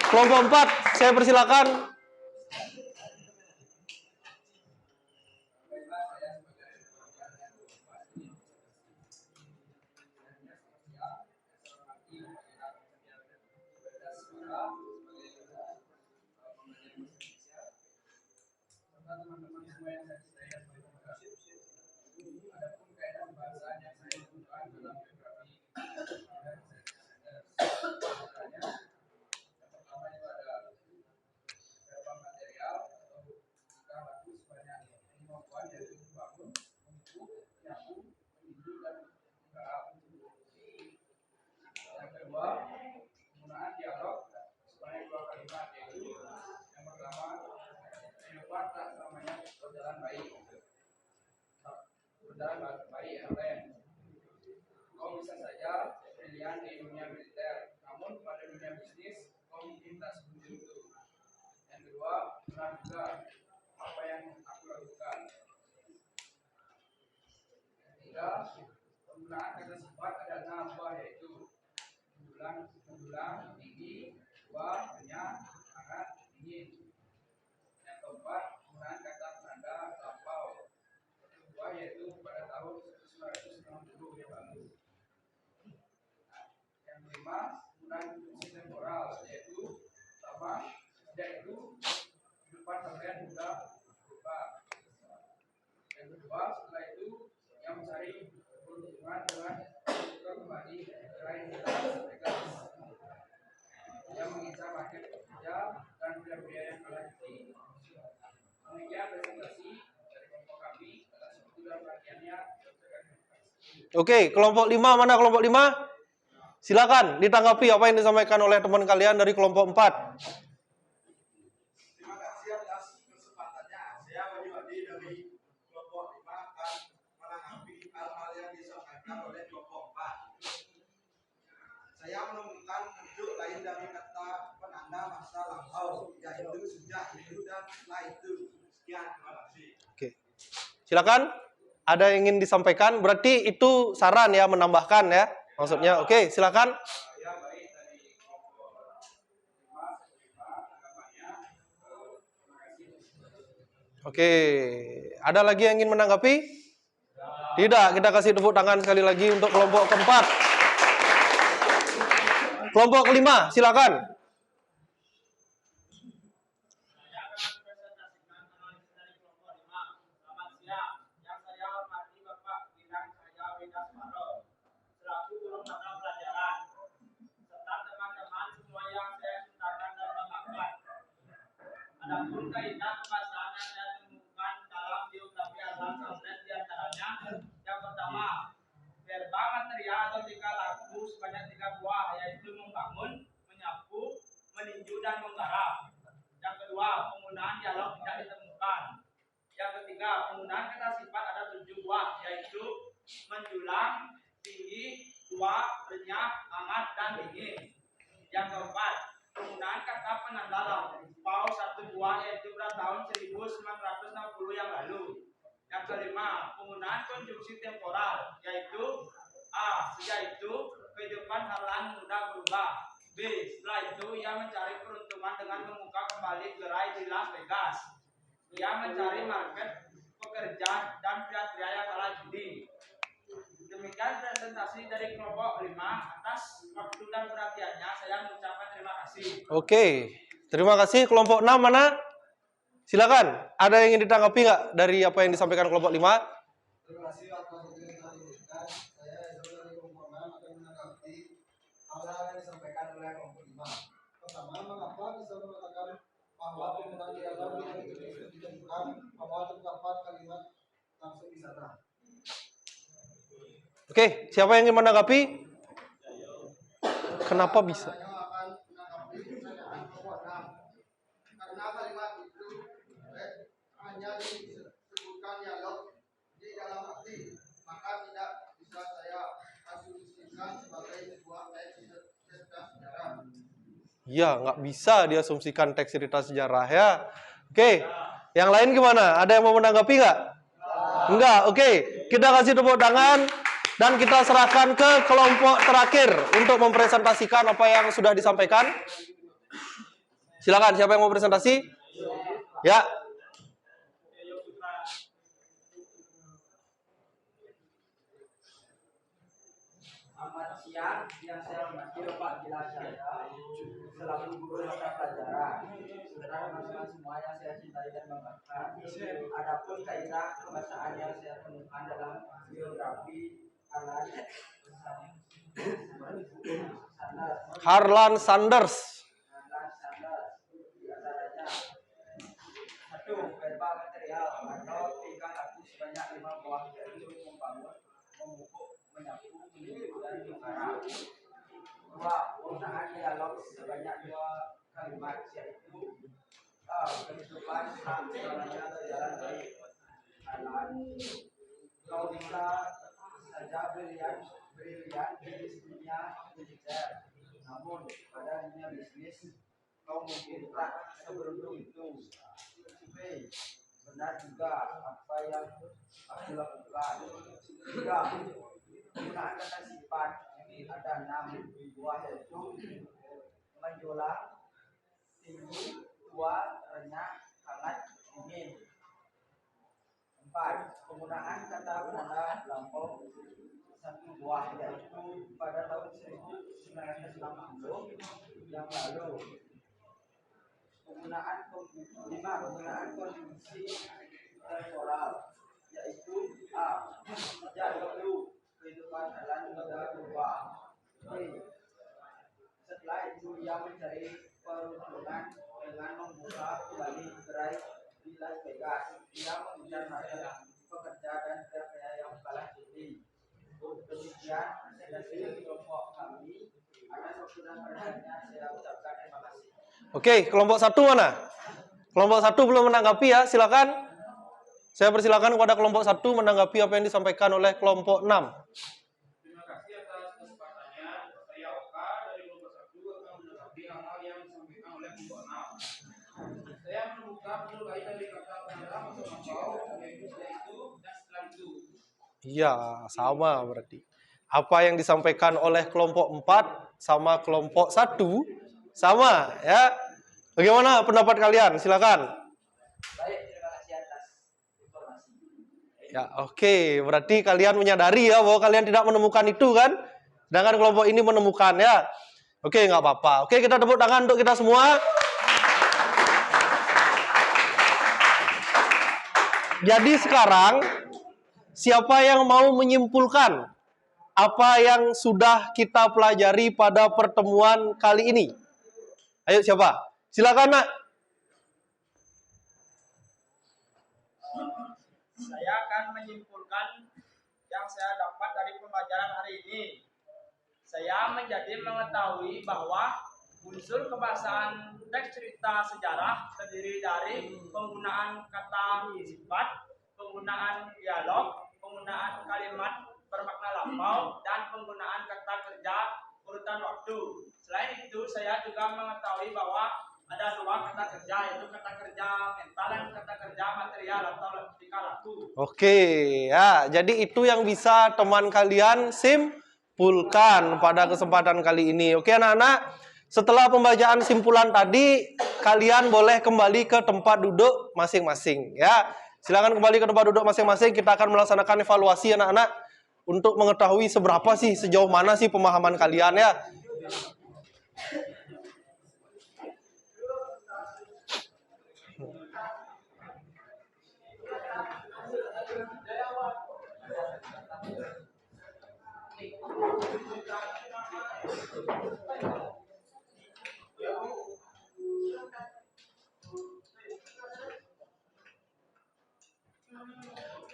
Kelompok 4, saya persilakan. Teman-teman semua yang saya adapun kaidah pembahasan yang saya lakukan dalam biografi yang pertama itu ada beberapa material atau tingkah laku sebanyak 5 poin, yaitu membangun, memupuk, menyapu, meninju, dan menggarap. Yang kedua, penggunaan dialog sebanyak 2 kalimat, yaitu yang pertama, kehidupan tak selamanya berjalan baik. Berjalan baik yang lain. Kau bisa saja brilian di dunia militer, namun pada dunia bisnis kau mungkin tak seperti itu. Yang kedua, benar juga apa yang aku lakukan. Yang ketiga, penggunaan kata sifat ada 6 buah, yaitu mendulang, tinggi, tua, banyak, hangat, dingin. Yang keempat, penggunaan kata penanda lampau, kedua yaitu pada tahun 1990 yang lalu. Yang kelima, penggunaan fungsi temporal, yaitu pertama, sejak itu kehidupan kalian sudah berubah. Yang kedua, setelah itu yang mencari peruntungan dengan membuka kembali gerai legal, yang mengincar market kerja dan biaya yang kalah tinggi. Demikian presentasi dari kelompok kami atas waktu dan perhatiannya. Oke, kelompok 5, mana kelompok 5? Silakan ditanggapi apa yang disampaikan oleh teman kalian dari kelompok 4. Terima kasih atas kesempatannya. Saya Wadi dari kelompok 5 akan menanggapi hal-hal yang disampaikan oleh kelompok 4. Saya menemukan bentuk lain dari kata penanda masa lampau, yaitu sejak itu dan setelah itu. Sekian, terima kasih. Oke. Silakan. Ada yang ingin disampaikan? Berarti itu saran ya, menambahkan ya. Maksudnya. Oke, silakan. Ya, baik, dari kelompok 5 tanggapannya. Terima kasih. Oke. Ada lagi yang ingin menanggapi? Tidak, kita kasih tepuk tangan sekali lagi untuk kelompok keempat. Kelompok kelima, silakan. Adapun kaidah pembahasan yang saya temukan dalam biografi Arlan Saleh diantaranya yang pertama, verba material atau tingkah laku sebanyak 3 buah, yaitu membangun, menyapu, meninju, dan menggarap. Yang kedua, penggunaan dialog tidak ditemukan. Yang ketiga, penggunaan kata sifat ada 7 buah, yaitu menjulang, tinggi, tua, renyah, hangat, dan dingin. Yang keempat, penggunaan kata penanda lampau 1 buah, yaitu pada tahun 1960 yang lalu. Yang kelima, penggunaan konjungsi temporal, yaitu A. Yaitu kehidupan Harlan mudah berubah. B. Setelah itu ia mencari peruntungan dengan membuka kembali gerai di Las Vegas. Ia mencari market pekerja dan pria-pria yang kalah judi. Demikian presentasi dari kelompok 5. Atas waktu dan perhatiannya saya mengucapkan terima kasih. Oke, terima kasih. Kelompok 6 mana? Silakan. Ada yang ingin ditanggapi nggak dari apa yang disampaikan kelompok 5? Terima kasih atas waktu yang telah diberikan. Saya dari kelompok 6 akan menanggapi hal-hal yang disampaikan oleh kelompok 5. Pertama, mengapa bisa mengatakan bahwa penggunaan dialog itu ditemukan bahwa terdapat kalimat langsung di sana. Oke, siapa yang ingin menanggapi? Kenapa bisa? Saya akan menanggapi pertanyaan kelompok 6. Karena kalimat itu hanya disebutkan dialog di dalam arti, maka tidak bisa saya asumsikan sebagai sebuah teks cerita sejarah. Ya, nggak bisa diasumsikan teks cerita sejarah ya. Oke, yang lain gimana? Ada yang mau menanggapi nggak? Enggak, oke. Kita kasih tepuk tangan dan kita serahkan ke kelompok terakhir untuk mempresentasikan apa yang sudah disampaikan. Silakan, siapa yang mau presentasi? Ya. Selamat siang, yang saya hormati Bapak Gila saya selaku guru mata pelajaran. Saudara teman-teman semua yang saya cintai dan banggakan. Adapun kaidah kebahasaan yang saya temukan dalam biografi Harlan Sanders. Diantaranya 1. Verbal material atau tingkah laku sebanyak 5 buah, yaitu membangun, memupuk, menyapu, menyidik, dan menggarap. 2. Penggunaan dialog sebanyak 2 kalimat, yaitu kehidupan selamanya berjalan baik. Harlan, kau bisa saja brilian di dunia militer, namun pada dunia bisnis kau mungkin tak seberuntung itu. Benar juga apa yang aku lakukan. 3. Penggunaan kata sifat ada 6 buah, yaitu menjulang, tinggi, tua, renyah, hangat, dingin. 4. Penggunaan kata penanda lampau 1 buah, yaitu pada tahun 1960 yang lalu. 5. Penggunaan konjungsi temporal, yaitu A. Sejak dahulu kehidupan Harlan mudah berubah. B. Setelah itu ia mencari peruntungan dengan membuka kembali gerai di Las Vegas. Ia mengejar market pekerja dan pria-pria yang kalah judi. Demikian presentasi kelompok kami. Atas waktu dan perhatiannya saya ucapkan terima kasih. Oke, kelompok 1 mana? Kelompok 1 belum menanggapi ya, silakan. Saya persilakan kepada kelompok 1 menanggapi apa yang disampaikan oleh kelompok 6. Terima kasih atas kesempatannya. Saya Oka dari kelompok 1 akan menanggapi hal yang disampaikan oleh kelompok 6. Saya membuka mulai dari kata penanda atau lampau, yaitu setelah itu dan setelah itu. Iya, sama berarti. Apa yang disampaikan oleh kelompok 4 sama kelompok 1 sama ya. Bagaimana pendapat kalian? Silakan. Baik, terima kasih atas informasi. Ya, oke. Berarti kalian menyadari ya bahwa kalian tidak menemukan itu kan? Sedangkan kelompok ini menemukan ya. Oke, nggak apa-apa. Oke, kita tepuk tangan untuk kita semua. Jadi sekarang siapa yang mau menyimpulkan apa yang sudah kita pelajari pada pertemuan kali ini? Ayo siapa? Silakan, Nak. Saya akan menyimpulkan yang saya dapat dari pembelajaran hari ini. Saya menjadi mengetahui bahwa Unsur kebahasaan teks cerita sejarah terdiri dari penggunaan kata sifat, penggunaan dialog, penggunaan kalimat bermakna lampau, dan penggunaan kata kerja urutan waktu. Selain itu, saya juga mengetahui bahwa ada dua kata kerja, yaitu kata kerja mental dan kata kerja material atau tingkah laku. Oke, ya. Jadi itu yang bisa teman kalian simpulkan pada kesempatan kali ini. Oke, anak-anak. Setelah pembacaan simpulan tadi, kalian boleh kembali ke tempat duduk masing-masing, ya. Silakan kembali ke tempat duduk masing-masing. Kita akan melaksanakan evaluasi anak-anak untuk mengetahui seberapa sih, sejauh mana sih pemahaman kalian, ya.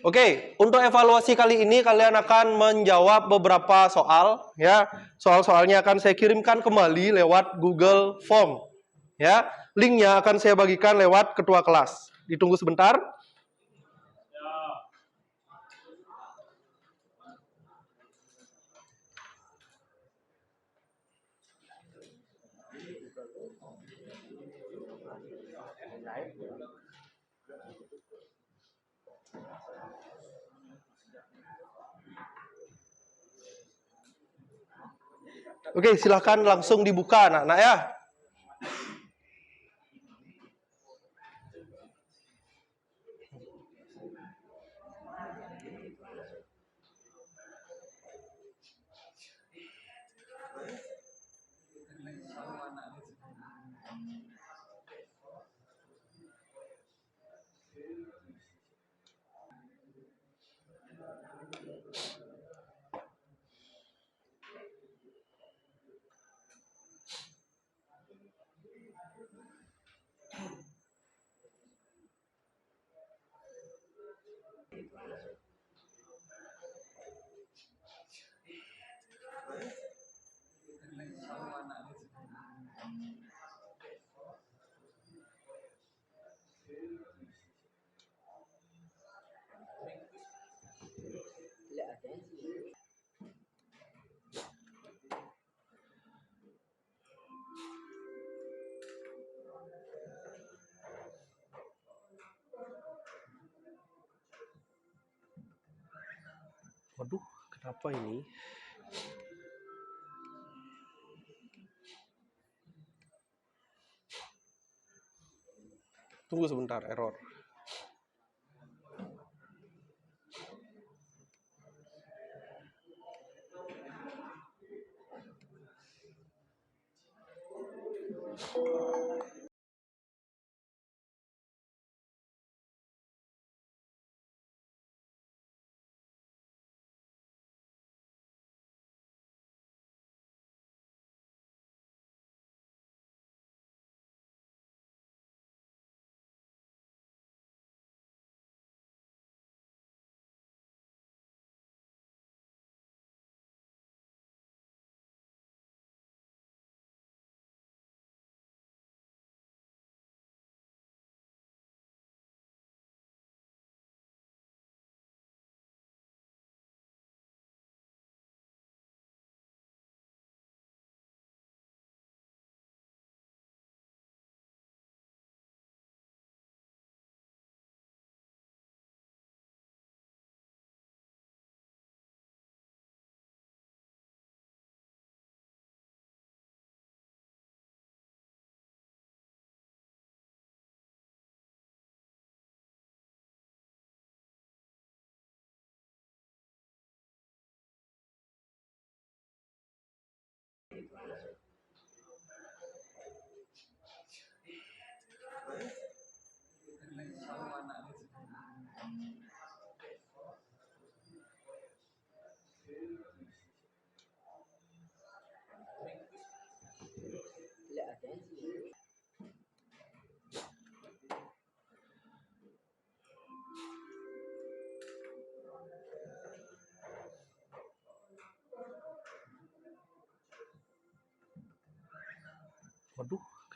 Oke, untuk evaluasi kali ini kalian akan menjawab beberapa soal, ya. Soal-soalnya akan saya kirimkan kembali lewat Google Form, ya. Linknya akan saya bagikan lewat ketua kelas. Ditunggu sebentar. Oke, silahkan langsung dibuka anak-anak, ya. Waduh, kenapa ini? Tunggu sebentar, error.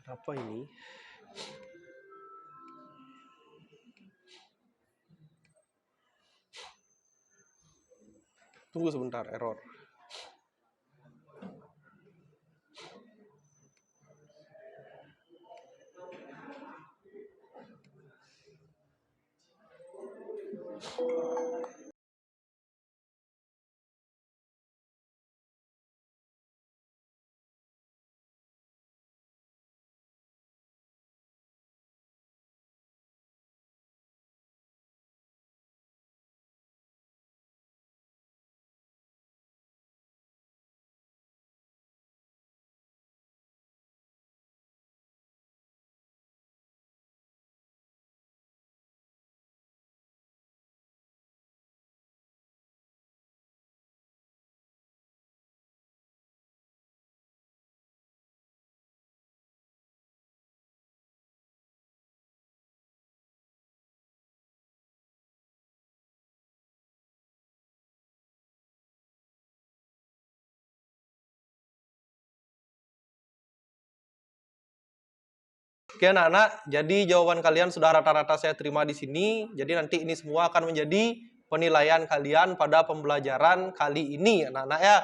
Apa ini? Tunggu sebentar, error. Oke anak-anak, jadi jawaban kalian sudah rata-rata saya terima di sini. Jadi nanti ini semua akan menjadi penilaian kalian pada pembelajaran kali ini anak-anak ya.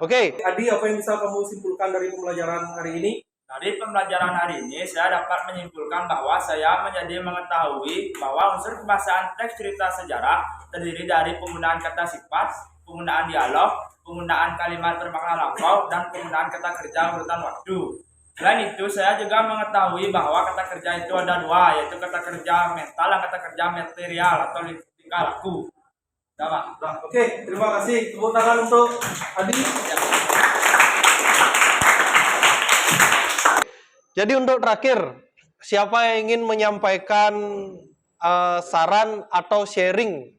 Oke, Adi, apa yang bisa kamu simpulkan dari pembelajaran hari ini? Dari pembelajaran hari ini, saya dapat menyimpulkan bahwa saya menjadi mengetahui bahwa unsur kebahasaan teks cerita sejarah terdiri dari penggunaan kata sifat, penggunaan dialog, penggunaan kalimat bermakna lampau, dan penggunaan kata kerja urutan waktu. Selain itu, saya juga mengetahui bahwa kata kerja itu ada dua, yaitu kata kerja mental dan kata kerja material atau tingkah laku. Nah, oke, terima kasih. Tepuk tangan untuk Adi. Jadi untuk terakhir, siapa yang ingin menyampaikan saran atau sharing?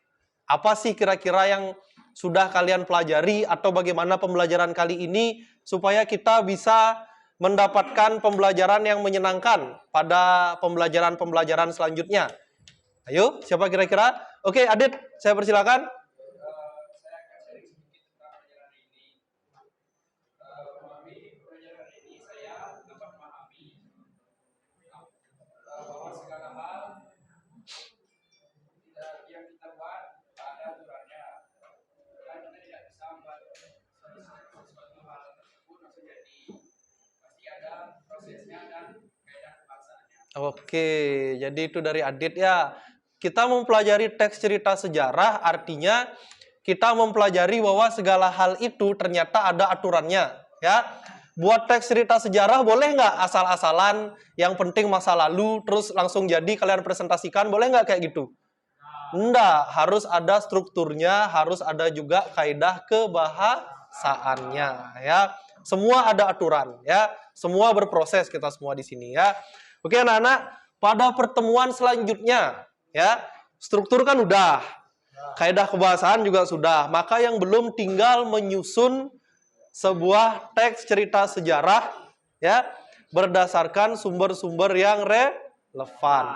Apa sih kira-kira yang sudah kalian pelajari atau bagaimana pembelajaran kali ini supaya kita bisa mendapatkan pembelajaran yang menyenangkan pada pembelajaran-pembelajaran selanjutnya? Ayo, siapa kira-kira? Oke, Adit, saya persilakan. Oke, jadi itu dari Adit ya. Kita mempelajari teks cerita sejarah, artinya kita mempelajari bahwa segala hal itu ternyata ada aturannya. Ya, buat teks cerita sejarah boleh nggak asal-asalan, yang penting masa lalu, terus langsung jadi kalian presentasikan, boleh nggak kayak gitu? Enggak, harus ada strukturnya, harus ada juga kaidah kebahasaannya. Ya, semua ada aturan. Ya, semua berproses kita semua di sini ya. Oke anak-anak, pada pertemuan selanjutnya, ya struktur kan udah, kaidah kebahasaan juga sudah, maka yang belum tinggal menyusun sebuah teks cerita sejarah, ya berdasarkan sumber-sumber yang relevan.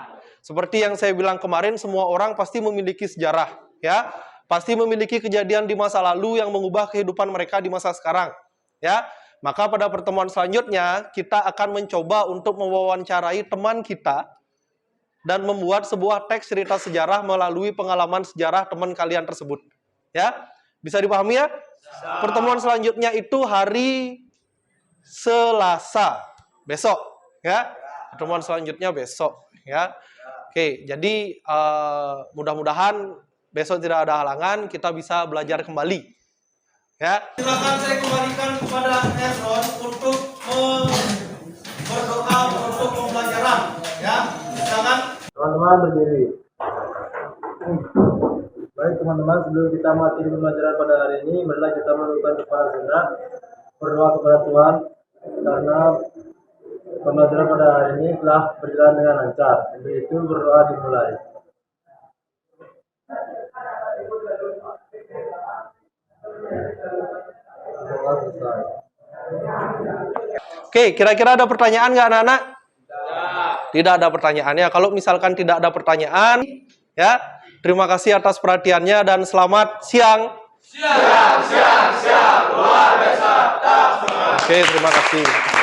Seperti yang saya bilang kemarin, semua orang pasti memiliki sejarah, ya pasti memiliki kejadian di masa lalu yang mengubah kehidupan mereka di masa sekarang, ya. Maka pada pertemuan selanjutnya, kita akan mencoba untuk mewawancarai teman kita dan membuat sebuah teks cerita sejarah melalui pengalaman sejarah teman kalian tersebut. Ya, bisa dipahami ya? Pertemuan selanjutnya itu hari Selasa, besok. Ya, pertemuan selanjutnya besok. Ya, oke. Jadi mudah-mudahan besok tidak ada halangan, kita bisa belajar kembali. Ya, silakan saya kembalikan kepada Esron untuk berdoa untuk pembelajaran. Ya, silakan. Teman-teman berdiri. Baik teman-teman, sebelum kita mengakhiri pembelajaran pada hari ini, marilah kita menundukkan kepala sejenak, berdoa kepada Tuhan, karena pembelajaran pada hari ini telah berjalan dengan lancar. Untuk itu berdoa dimulai. Oke, kira-kira ada pertanyaan nggak anak-anak? Tidak ada pertanyaannya. Kalau misalkan tidak ada pertanyaan, ya, terima kasih atas perhatiannya dan selamat siang. Siang. Luar biasa. Oke, terima kasih.